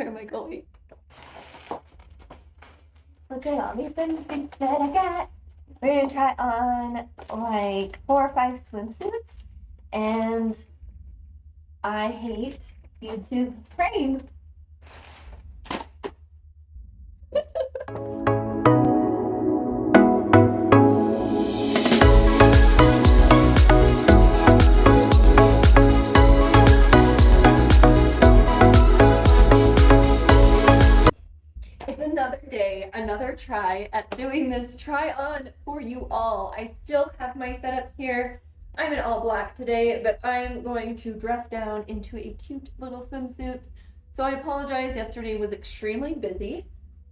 Where am I going? Look at all these things that I got. We're gonna try on like 4 or 5 swimsuits, and I hate YouTube frame. It's another day, another try at doing this try on for you all. I still have my setup here. I'm in all black today, but I'm going to dress down into a cute little swimsuit. So I apologize, yesterday was extremely busy.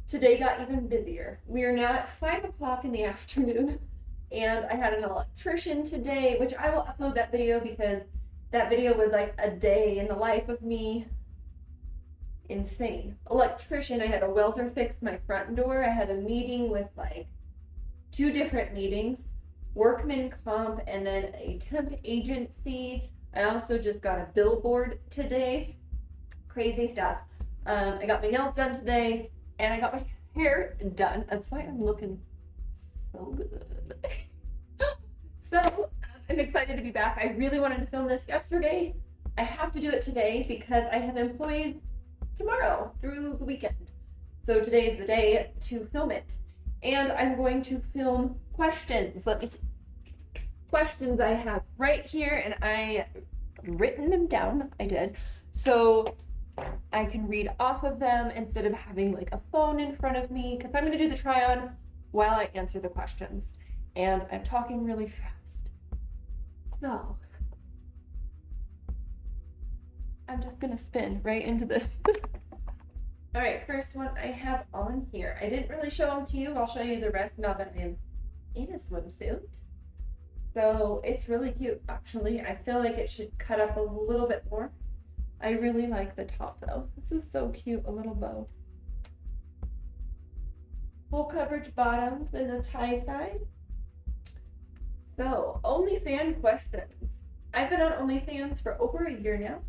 Today got even busier. We are now at 5 o'clock in the afternoon, and I had an electrician today, which I will upload that video because that video was like a day in the life of me. Insane. Electrician, I had a welder fix my front door. I had a meeting with like 2 different meetings, workman comp, and then a temp agency. I also just got a billboard today. Crazy stuff. I got my nails done today, and I got my hair done. That's why I'm looking so good. So I'm excited to be back. I really wanted to film this yesterday. I have to do it today because I have employees tomorrow through the weekend. So today is the day to film it. And I'm going to film questions. Let me see. Questions I have right here, and I written them down. I did. So I can read off of them instead of having like a phone in front of me, because I'm going to do the try on while I answer the questions. And I'm talking really fast. So I'm just gonna spin right into this. All right, first one I have on here. I didn't really show them to you. I'll show you the rest now that I am in a swimsuit. So it's really cute, actually. I feel like it should cut up a little bit more. I really like the top though. This is so cute, a little bow. Full coverage bottoms and the tie side. So, OnlyFans questions. I've been on OnlyFans for over a year now.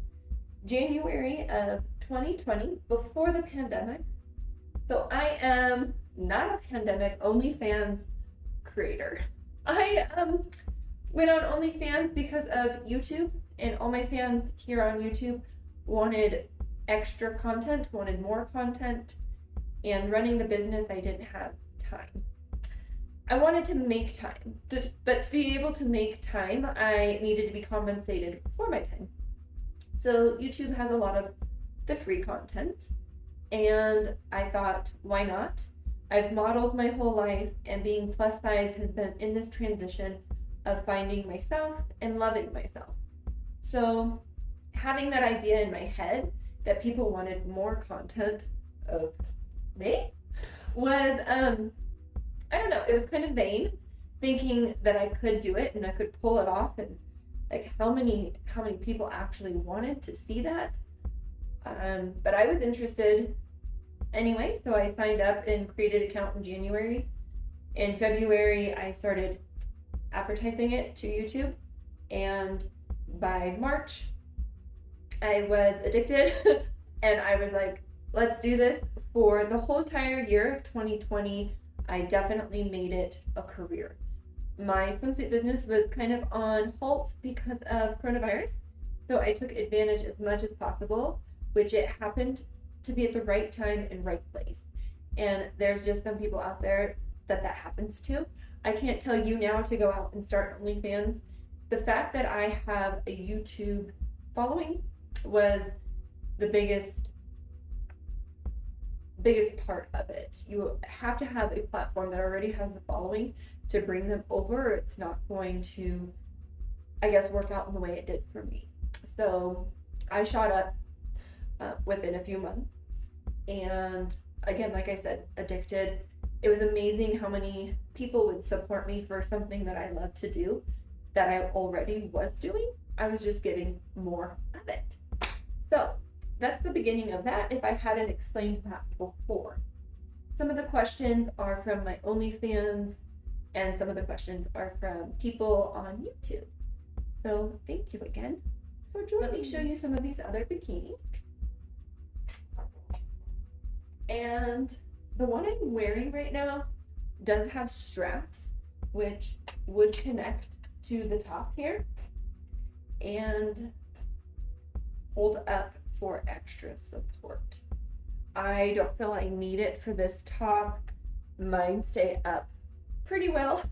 January of 2020, before the pandemic. So I am not a pandemic OnlyFans creator. I went on OnlyFans because of YouTube, and all my fans here on YouTube wanted extra content, wanted more content, and running the business, I didn't have time. I wanted to make time, but to be able to make time, I needed to be compensated for my time. So YouTube has a lot of the free content, and I thought, why not? I've modeled my whole life, and being plus size has been in this transition of finding myself and loving myself. So having that idea in my head that people wanted more content of me was, I don't know, it was kind of vain, thinking that I could do it and I could pull it off, and like how many people actually wanted to see that. But I was interested anyway, so I signed up and created an account in January. In February, I started advertising it to YouTube, and by March, I was addicted, and I was like, let's do this. For the whole entire year of 2020, I definitely made it a career. My swimsuit business was kind of on halt because of coronavirus, so I took advantage as much as possible, which it happened to be at the right time and right place. And there's just some people out there that happens to. I can't tell you now to go out and start OnlyFans. The fact that I have a YouTube following was the biggest part of it. You have to have a platform that already has the following to bring them over. It's not going to, I guess, work out in the way it did for me. So I shot up within a few months, and again, like I said, addicted. It was amazing how many people would support me for something that I love to do, that I already was doing. I was just getting more of it. So that's the beginning of that, if I hadn't explained that before. Some of the questions are from my OnlyFans, and some of the questions are from people on YouTube. So thank you again for joining me. Let me show you some of these other bikinis. And the one I'm wearing right now does have straps, which would connect to the top here and hold up for extra support. I don't feel I need it for this top. Mine stay up pretty well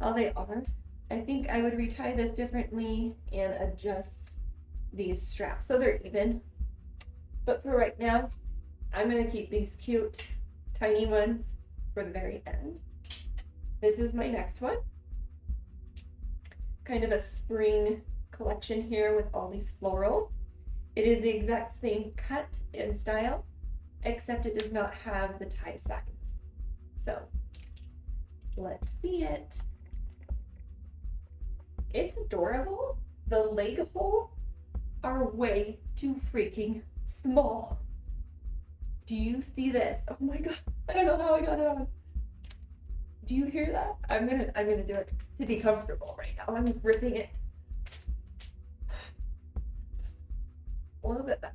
how they are. I think I would retie this differently and adjust these straps so they're even. But for right now, I'm going to keep these cute tiny ones for the very end. This is my next one. Kind of a spring collection here with all these florals. It is the exact same cut and style, except it does not have the tie sides. So let's see it. It's adorable. The leg holes are way too freaking small. Do you see this? Oh my god, I don't know how I got it on. Do you hear that? I'm gonna do it to be comfortable right now. I'm ripping it. A little bit better.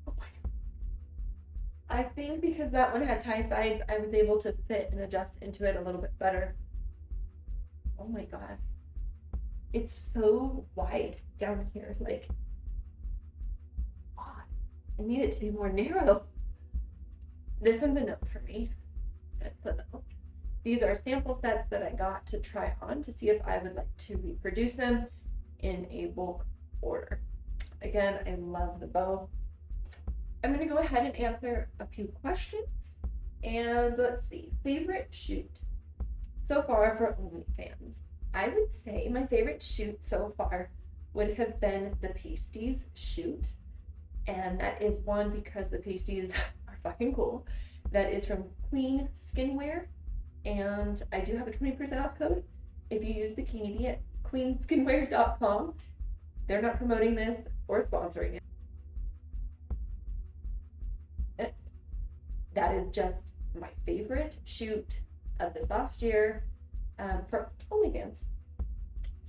Oh my god. I think because that one had tie sides, I was able to fit and adjust into it a little bit better. Oh my god. It's so wide down here, like, God, I need it to be more narrow. This one's a no for me. It's a no. These are sample sets that I got to try on to see if I would like to reproduce them in a bulk order. Again, I love the bow. I'm going to go ahead and answer a few questions. And let's see, favorite shoot so far for OnlyFans. I would say my favorite shoot so far would have been the pasties shoot. And that is one because the pasties are fucking cool. That is from Queen Skinwear. And I do have a 20% off code if you use Bikinibee at queenskinwear.com. They're not promoting this or sponsoring it. That is just my favorite shoot of this last year for OnlyFans.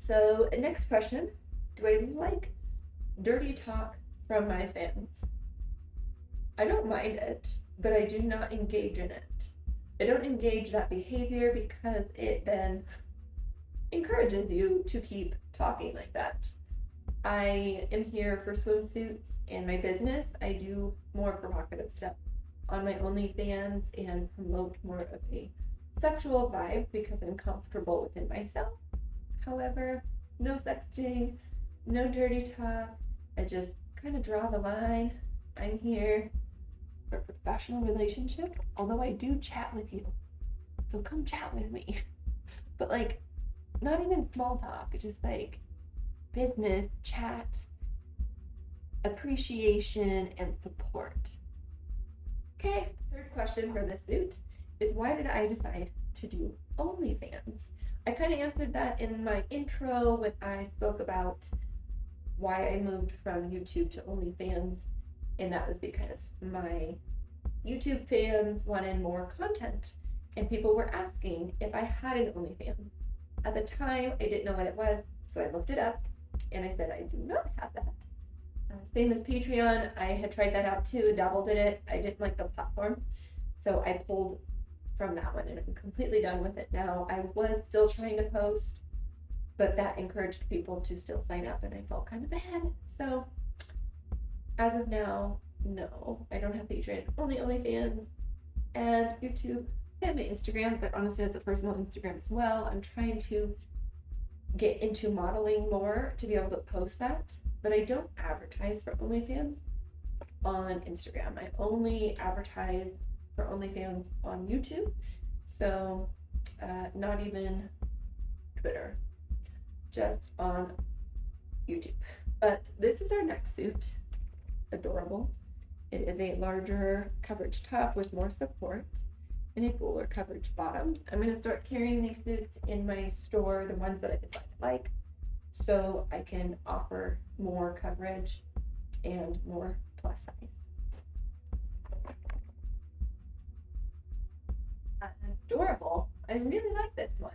So next question, do I like dirty talk from my fans? I don't mind it, but I do not engage in it. I don't engage that behavior because it then encourages you to keep talking like that. I am here for swimsuits and my business. I do more provocative stuff on my OnlyFans and promote more of a sexual vibe because I'm comfortable within myself. However, no sexting, no dirty talk. I just kind of draw the line. I'm here for a professional relationship, although I do chat with you. So come chat with me. But like, not even small talk, just like business, chat, appreciation, and support. Okay, third question for this suit is why did I decide to do OnlyFans? I kind of answered that in my intro when I spoke about why I moved from YouTube to OnlyFans, and that was because my YouTube fans wanted more content, and people were asking if I had an OnlyFans. At the time, I didn't know what it was, so I looked it up, and I said I do not have that. Same as Patreon, I had tried that out too, dabbled in it. I didn't like the platform, so I pulled from that one, and I'm completely done with it now. I was still trying to post, but that encouraged people to still sign up, and I felt kind of bad. So as of now, no, I don't have Patreon, only OnlyFans and YouTube. I have my Instagram, but honestly, it's a personal Instagram as well. I'm trying to get into modeling more to be able to post that, but I don't advertise for OnlyFans on Instagram. I only advertise for OnlyFans on YouTube, so not even Twitter, just on YouTube. But this is our next suit. Adorable. It is a larger coverage top with more support and a fuller coverage bottom. I'm going to start carrying these suits in my store, the ones that I decide to like, so I can offer more coverage and more plus size. Adorable. I really like this one.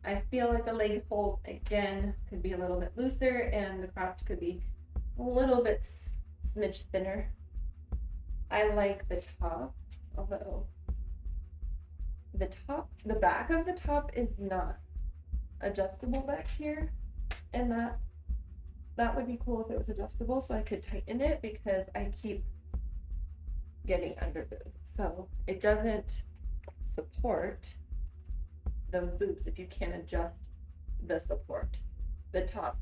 I feel like the leg fold again could be a little bit looser and the cropped could be a little bit smidge thinner. I like the top, although the back of the top is not adjustable back here, and that would be cool if it was adjustable so I could tighten it, because I keep getting under boobs. So it doesn't support those boobs if you can't adjust the support. The top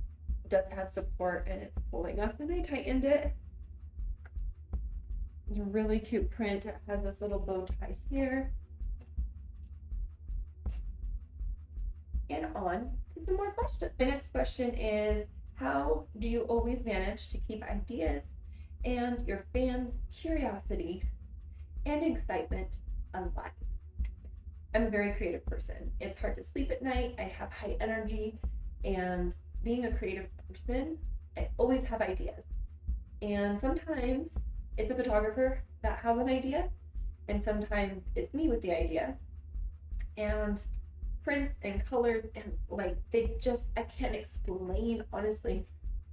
does have support and it's pulling up, and I tightened it. It's a really cute print. It has this little bow tie here. And on to some more questions. The next question is, how do you always manage to keep ideas and your fans' curiosity and excitement alive? I'm a very creative person. It's hard to sleep at night. I have high energy, and being a creative person, I always have ideas. And sometimes it's a photographer that has an idea, and sometimes it's me with the idea. And prints and colors, and like, I can't explain honestly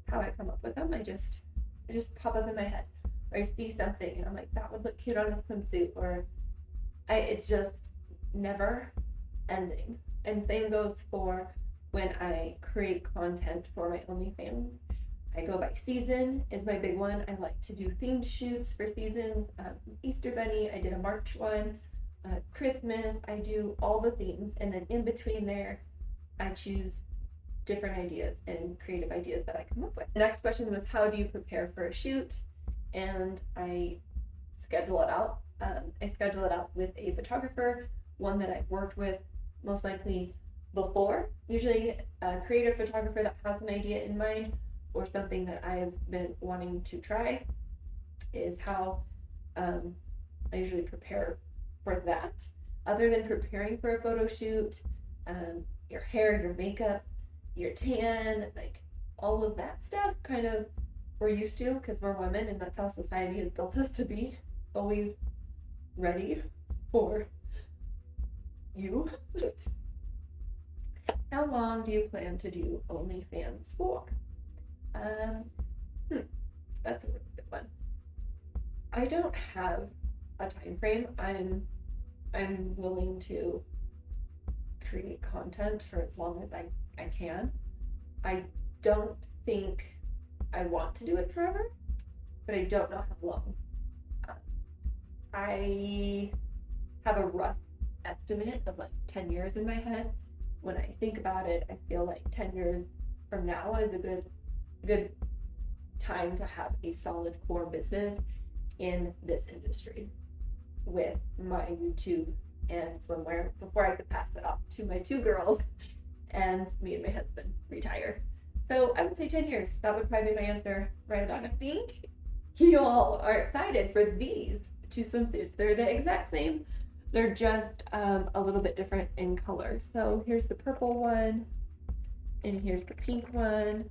how I come up with them. They just pop up in my head, or I see something and I'm like, that would look cute on a swimsuit, or it's just never ending. And same goes for when I create content for my OnlyFans. I go by season is my big one. I like to do themed shoots for seasons. Easter Bunny, I did a March one. Christmas, I do all the themes, and then in between there, I choose different ideas and creative ideas that I come up with. The next question was, how do you prepare for a shoot? And I schedule it out. I schedule it out with a photographer, one that I've worked with most likely before, usually a creative photographer that has an idea in mind or something that I've been wanting to try, is how I usually prepare for that. Other than preparing for a photo shoot, your hair, your makeup, your tan, like all of that stuff, kind of we're used to because we're women, and that's how society has built us to be always ready for you. How long do you plan to do OnlyFans for? That's a really good one. I don't have a time frame. I'm willing to create content for as long as I can. I don't think I want to do it forever, but I don't know how long. I have a rough estimate of like 10 years in my head. When I think about it, I feel like 10 years from now is a good time to have a solid core business in this industry with my YouTube and swimwear before I could pass it off to my two girls and me and my husband retire. So I would say 10 years. That would probably be my answer right about now. I think you all are excited for these two swimsuits. They're the exact same. They're just a little bit different in color. So here's the purple one, and here's the pink one.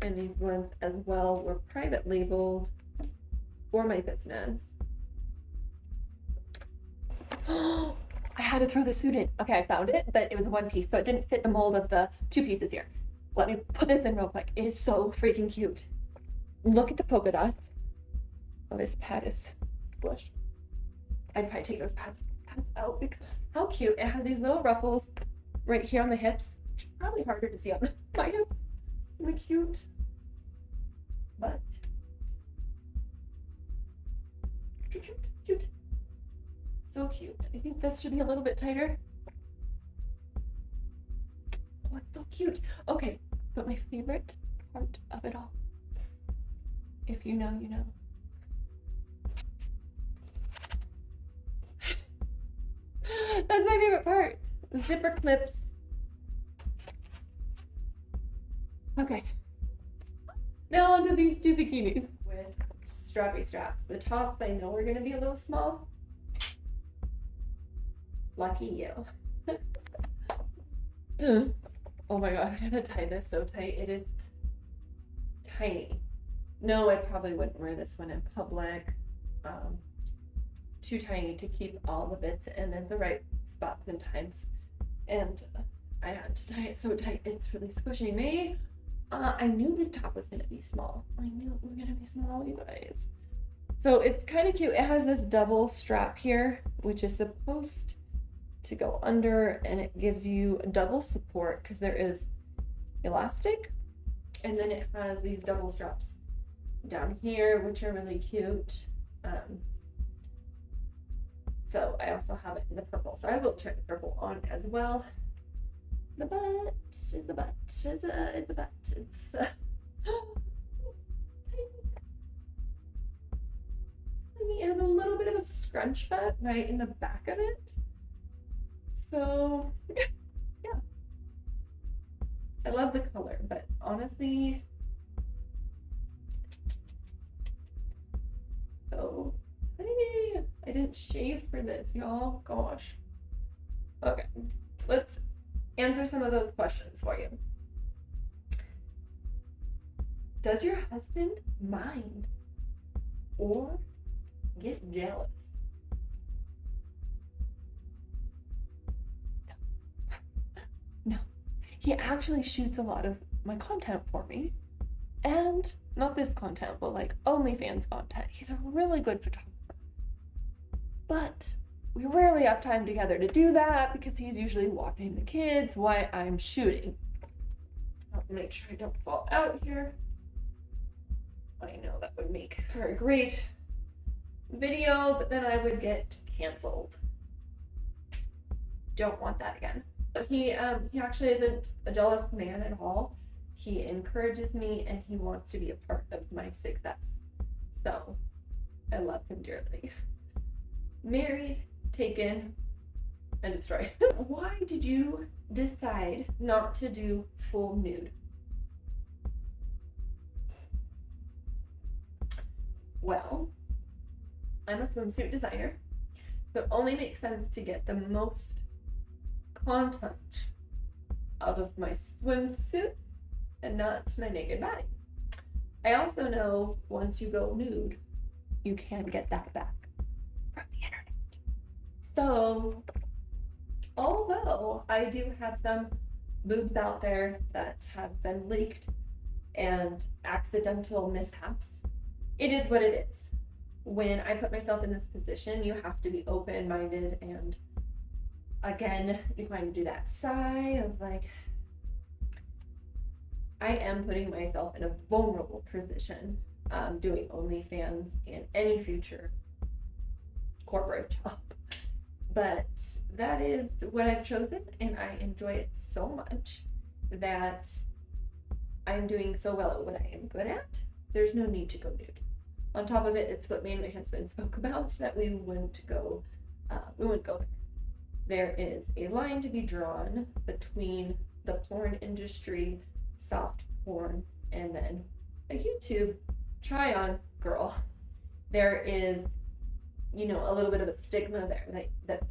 And these ones as well were private labeled for my business. Oh, I had to throw the suit in. Okay, I found it, but it was a one piece, so it didn't fit the mold of the two pieces here. Let me put this in real quick. It is so freaking cute. Look at the polka dots. Oh, this pad is squished. I'd probably take those pads out because how cute. It has these little ruffles right here on the hips, which is probably harder to see on my hips. Really cute. But cute. So cute. I think this should be a little bit tighter. Oh, it's so cute. Okay, but my favorite part of it all, if you know, you know. That's my favorite part. Zipper clips. Okay. Now onto these two bikinis with strappy straps. The tops I know are going to be a little small. Lucky you. Oh my god, I gotta tie this so tight. It is tiny. No, I probably wouldn't wear this one in public. Too tiny to keep all the bits in at the right spots and times. And I had to tie it so tight, it's really squishing me. I knew this top was gonna be small. I knew it was gonna be small, you guys. So it's kind of cute. It has this double strap here, which is supposed to go under, and it gives you double support because there is elastic, and then it has these double straps down here, which are really cute. So I also have it in the purple. So I will try the purple on as well. The butt is the butt is the butt. It's it has a little bit of a scrunch butt right in the back of it. So yeah, I love the color, but honestly, so hey, I didn't shave for this, y'all. Gosh. Okay, let's answer some of those questions for you. Does your husband mind or get jealous? No. He actually shoots a lot of my content for me. And not this content, but like OnlyFans content. He's a really good photographer. But we rarely have time together to do that because he's usually watching the kids while I'm shooting. I'll make sure I don't fall out here. I know that would make for a great video, but then I would get canceled. Don't want that again. He actually isn't a jealous man at all. He encourages me and he wants to be a part of my success. So I love him dearly. Married, taken, and destroyed. Why did you decide not to do full nude? Well, I'm a swimsuit designer, so it only makes sense to get the most content out of my swimsuit and not my naked body. I also know once you go nude, you can get that back from the internet. So, although I do have some boobs out there that have been leaked and accidental mishaps, it is what it is. When I put myself in this position, you have to be open-minded, and again, you kind of do that sigh of like, I am putting myself in a vulnerable position doing OnlyFans and any future corporate job. But that is what I've chosen, and I enjoy it so much that I'm doing so well at what I am good at. There's no need to go nude. On top of it, it's what me and my husband spoke about, that we wouldn't go there. There is a line to be drawn between the porn industry, soft porn, and then a YouTube try-on girl. There is, a little bit of a stigma there that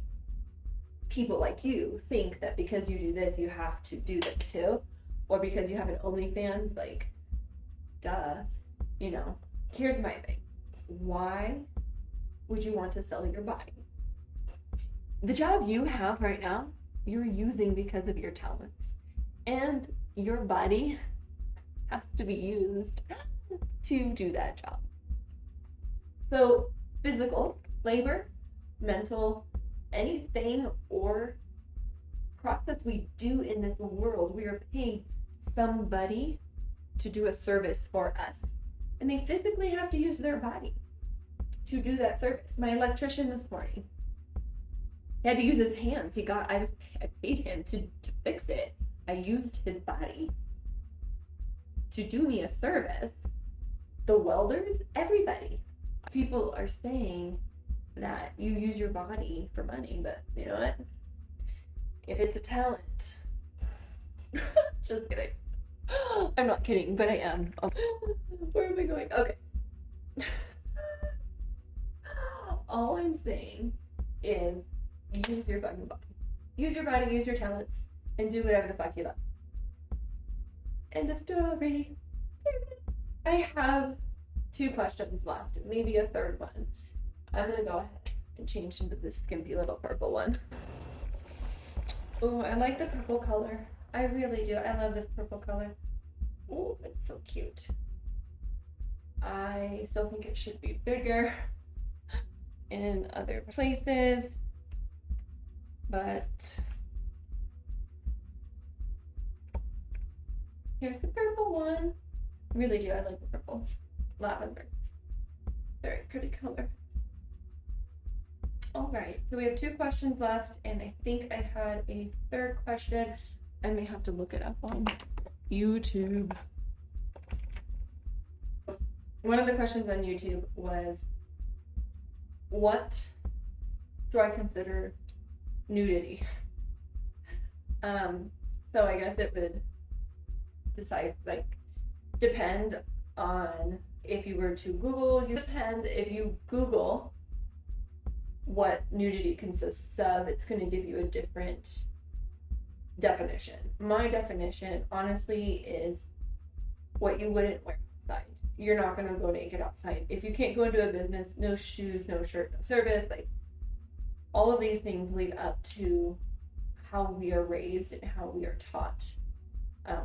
people like you think that because you do this, you have to do this too, or because you have an OnlyFans, like, duh, Here's my thing. Why would you want to sell your body? The job you have right now, you're using because of your talents. And your body has to be used to do that job. So, physical, labor, mental, anything or process we do in this world, we are paying somebody to do a service for us. And they physically have to use their body to do that service. My electrician this morning, he had to use his hands. I paid him to fix it. I used his body to do me a service. The welders, everybody. People are saying that you use your body for money, but you know what? If it's a talent, just kidding. I'm not kidding, but I am. Where am I going? Okay. All I'm saying is use your fucking body. Use your body, use your talents, and do whatever the fuck you love. End of story. I have 2 questions left, maybe a third one. I'm gonna go ahead and change into this skimpy little purple one. Oh, I like the purple color. I really do. I love this purple color. Oh, it's so cute. I I still think it should be bigger in other places, but here's the purple one. I really do, I like the purple. Lavender. Very pretty color. All right, so we have 2 questions left, and I think I had a 3rd question. I may have to look it up on YouTube. One of the questions on YouTube was, what do I consider nudity? So I guess it would depend on if you were to Google, if you Google what nudity consists of, it's going to give you a different definition. My definition, honestly, is what you wouldn't wear outside. You're not going to go naked outside. If you can't go into a business, no shoes, no shirt, no service, like all of these things lead up to how we are raised and how we are taught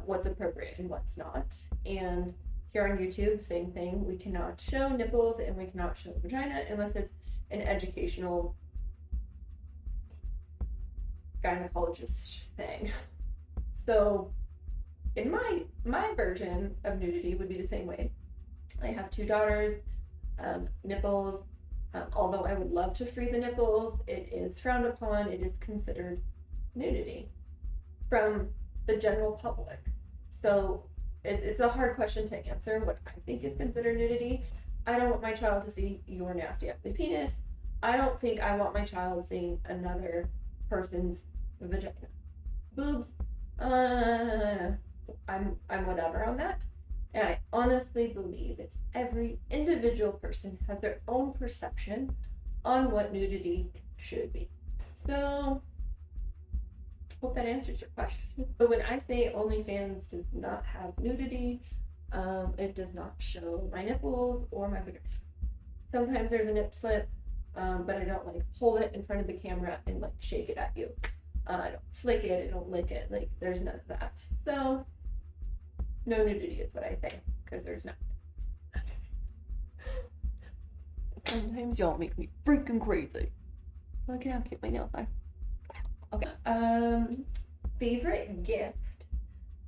what's appropriate and what's not. And here on YouTube, same thing. We cannot show nipples and we cannot show vagina unless it's an educational gynecologist thing. So in my version of nudity would be the same way. I have 2 daughters, nipples, although I would love to free the nipples, it is frowned upon, it is considered nudity from the general public. So it's a hard question to answer what I think is considered nudity. I don't want my child to see your nasty ugly penis. I don't think I want my child seeing another person's vagina. Boobs, I'm whatever on that. And I honestly believe it's every individual person has their own perception on what nudity should be. So, hope that answers your question. But when I say OnlyFans does not have nudity, it does not show my nipples or my vagina. Sometimes there's a nip slip, but I don't like hold it in front of the camera and like shake it at you. I don't flick it, I don't lick it, like there's none of that. So, no nudity is what I say, because there's not. Sometimes y'all make me freaking crazy. Look at how cute my nails are. Okay. Favorite gift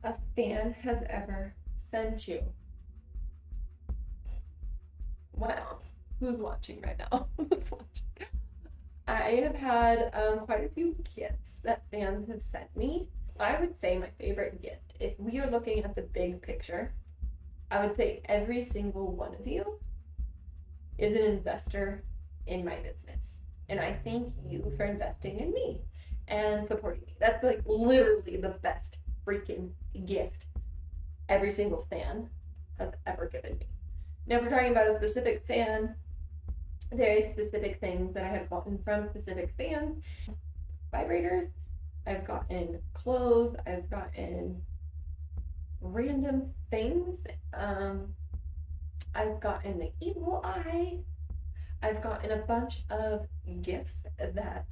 a fan has ever sent you? Wow. Who's watching right now? Who's watching? I have had quite a few gifts that fans have sent me. I would say my favorite gift, if we are looking at the big picture, I would say every single one of you is an investor in my business. And I thank you for investing in me and supporting me. That's like literally the best freaking gift every single fan has ever given me. Now, if we're talking about a specific fan, there are specific things that I have gotten from specific fans. Vibrators, I've gotten clothes, I've gotten random things. I've gotten the evil eye. I've gotten a bunch of gifts that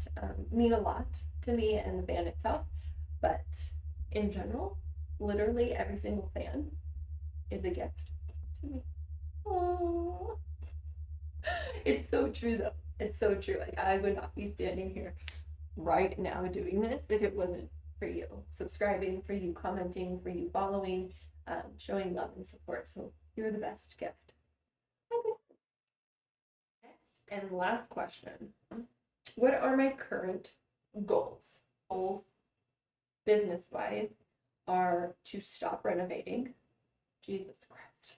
mean a lot to me and the band itself. But in general, literally every single fan is a gift to me. Aww. It's so true though. It's so true. Like I would not be standing here right now doing this if it wasn't for you subscribing, for you commenting, for you following, showing love and support. So you're the best gift. Okay. Next and last question. What are my current goals? Goals, business-wise, are to stop renovating. Jesus Christ.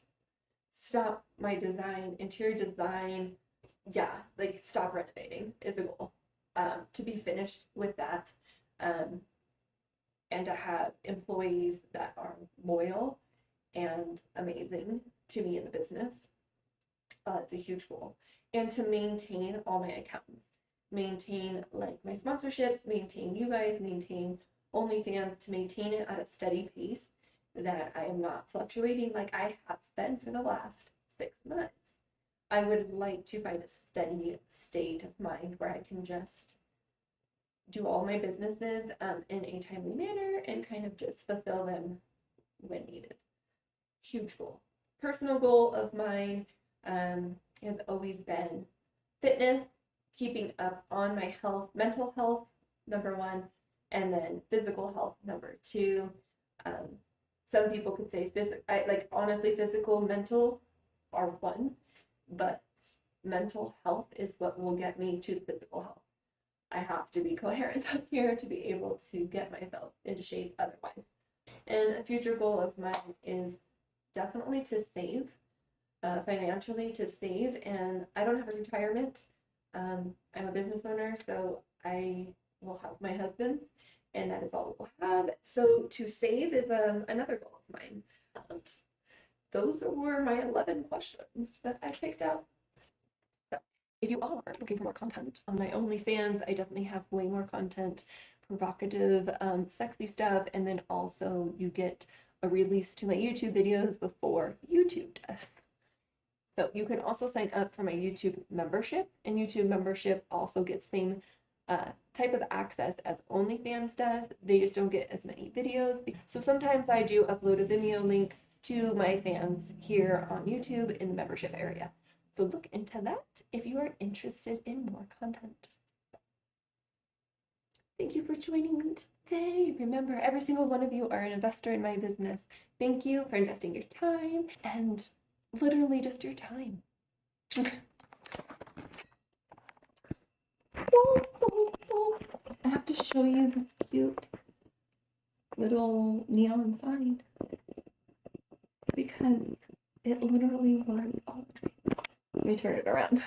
Stop my design, interior design. Yeah, like stop renovating is a goal. To be finished with that, and to have employees that are loyal and amazing to me in the business. It's a huge goal. And to maintain all my accounts, maintain like my sponsorships, maintain you guys, maintain OnlyFans, to maintain it at a steady pace that I am not fluctuating like I have been for the last 6 months. I would like to find a steady state of mind where I can just do all my businesses in a timely manner and kind of just fulfill them when needed. Huge goal. Personal goal of mine, has always been fitness, keeping up on my health, mental health, number one, and then physical health, number two. Um, some people could say honestly, physical, mental are one, but mental health is what will get me to the physical health. I have to be coherent up here to be able to get myself into shape otherwise. And a future goal of mine is definitely to save, financially to save. And I don't have a retirement. I'm a business owner, so I will have my husband, and that is all we'll have. So to save is another goal of mine. And those were my 11 questions that I picked out. So if you are looking for more content on my OnlyFans, I definitely have way more content, provocative, sexy stuff, and then also you get a release to my YouTube videos before YouTube does. So you can also sign up for my YouTube membership, and YouTube membership also gets same type of access as OnlyFans does. They just don't get as many videos. So sometimes I do upload a Vimeo link to my fans here on YouTube in the membership area. So look into that if you are interested in more content. Thank you for joining me today. Remember, every single one of you are an investor in my business. Thank you for investing your time and literally just your time. I have to show you this cute little neon sign because it literally was all the dream. Let me turn it around.